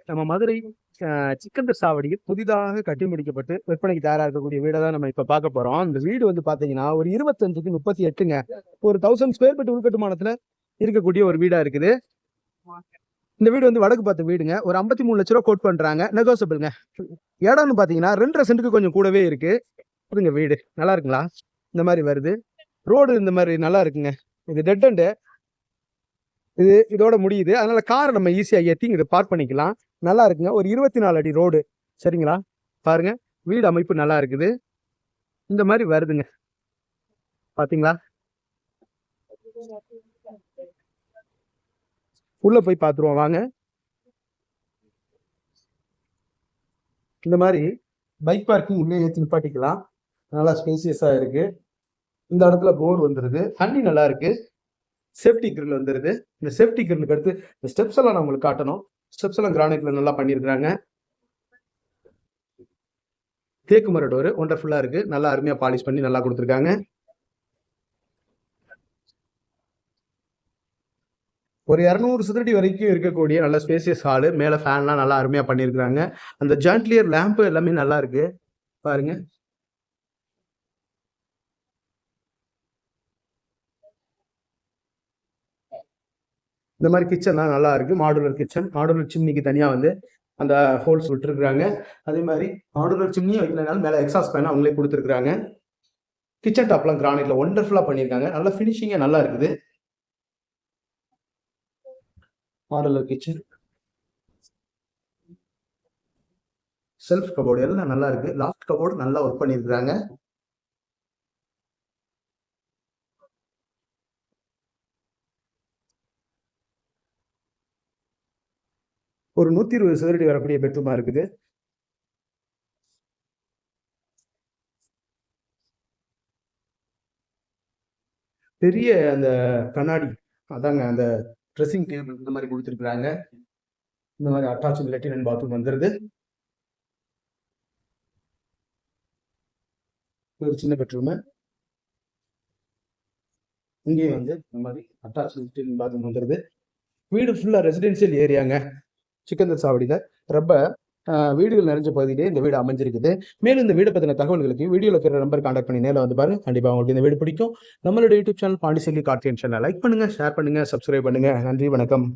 நம்ம மதுரை சிக்கந்தர் சாவடியில் புதிதாக கட்டி முடிக்கப்பட்டு விற்பனைக்கு தயாரா இருக்கக்கூடிய வீடை தான் நம்ம இப்ப பார்க்க போறோம். இந்த வீடு வந்து பாத்தீங்கன்னா ஒரு 25க்கு 38ங்க, ஒரு 1000 ஸ்கொயர் ஃபீட் உள்கட்டுமானத்துல இருக்கக்கூடிய ஒரு வீடா இருக்குது. இந்த வீடு வந்து வடக்கு பார்த்த வீடுங்க. ஒரு 53 லட்ச ரூபா கோட் பண்றாங்க, நெகோசியபிள்ங்க. இடம்னு பாத்தீங்கன்னா 2.5 சென்ட்டுக்கு கொஞ்சம் கூடவே இருக்கு. இதுங்க வீடு நல்லா இருக்குங்களா? இந்த மாதிரி வருது. ரோடு இந்த மாதிரி நல்லா இருக்குங்க. இது டெட் அண்டு, இதோட முடியுது. அதனால காரை நம்ம ஈஸியா ஏற்றி இங்க பார்க் பண்ணிக்கலாம். நல்லா இருக்குங்க. ஒரு 24 அடி ரோடு. சரிங்களா? பாருங்க, வீடு அமைப்பு நல்லா இருக்குது. இந்த மாதிரி வருதுங்க. பாத்தீங்களா? உள்ள போய் பார்த்துருவோம் வாங்க. இந்த மாதிரி பைக் பார்க்கிங் உள்ளே ஏற்றி நிப்பாட்டிக்கலாம். நல்லா ஸ்பேசியஸா இருக்கு. இந்த இடத்துல போர் வந்துருது. தண்ணி நல்லா இருக்கு. சேஃப்டி கிரில் வந்துருது. இந்த சேஃப்டி கிரிலுக்கு அடுத்து இந்த ஸ்டெப்ஸ் எல்லாம் நான் உங்களுக்கு காட்டணும். ஸ்டெப்ஸ் எல்லாம் கிரானைட்ல நல்லா பண்ணியிருக்கிறாங்க. தேக்கு மர டோரு ஒண்டர்ஃபுல்லா இருக்கு. நல்லா அருமையா பாலிஷ் பண்ணி நல்லா கொடுத்துருக்காங்க. ஒரு 200 சதுரடி வரைக்கும் இருக்கக்கூடிய நல்ல ஸ்பேசியஸ் ஹாலு. மேல ஃபேன்லாம் நல்லா அருமையா பண்ணியிருக்கிறாங்க. அந்த ஜான்ட்லியர் லேம்பு எல்லாமே நல்லா இருக்கு. பாருங்க. இந்த மாதிரி கிச்சன்லாம் நல்லா இருக்கு. மாடுலர் கிச்சன், மாடுலர் சிம்னிக்கு தனியா வந்து அந்த ஹோல்ஸ் விட்டுருக்காங்க. அதே மாதிரி மாடுலர் சிம்னியும் வைக்கலனாலும் மேலே எக்ஸாஸ்ட் ஃபேன் அவங்களே கொடுத்துருக்காங்க. கிச்சன் டாப்லாம் கிரானைட்ல ஒண்டர்ஃபுல்லா பண்ணியிருக்காங்க. நல்ல ஃபினிஷிங்கா நல்லா இருக்குது. மாடுலர் கிச்சன், செல்ஃப் கபோர்டு எல்லாம் நல்லா இருக்கு. லாஃப்ட் கபோர்டு நல்லா ஒர்க் பண்ணியிருக்காங்க. ஒரு 120 சதுரடி வரக்கூடிய பெட்ரூமா இருக்குது. பெரிய அந்த கண்ணாடி, அதாங்க அந்த ட்ரெஸ்ஸிங் டேபிள் இந்த மாதிரி கொடுத்துருக்குறாங்க. இந்த மாதிரி அட்டாச் லெட்டின் அண்ட் பாத்ரூம் வந்துருது. ஒரு சின்ன பெட்ரூமு. இங்கேயும் வந்து இந்த மாதிரி அட்டாச் லெட்டின் பாத்ரூம் வந்துருது. வீடு ஃபுல்லா ரெசிடென்சியல் ஏரியாங்க. சிக்கந்தர் சாவடியில ரொம்ப வீடுகள் நிறைஞ்ச பகுதியிலே இந்த வீடு அமைஞ்சிருக்குது. மேலும் இந்த வீடை பற்றின தகவல்களுக்கு வீடியோவில் இருக்கிற நம்பர் கான்டாக்ட் பண்ணி நேரில் வந்து பாருங்க. கண்டிப்பாக உங்களுக்கு இந்த வீடு பிடிக்கும். நம்மளோட YouTube channel Pondicherry Karthiyan channel like பண்ணுங்க, ஷேர் பண்ணுங்க, சப்ஸ்கிரைப் பண்ணுங்க. நன்றி, வணக்கம்.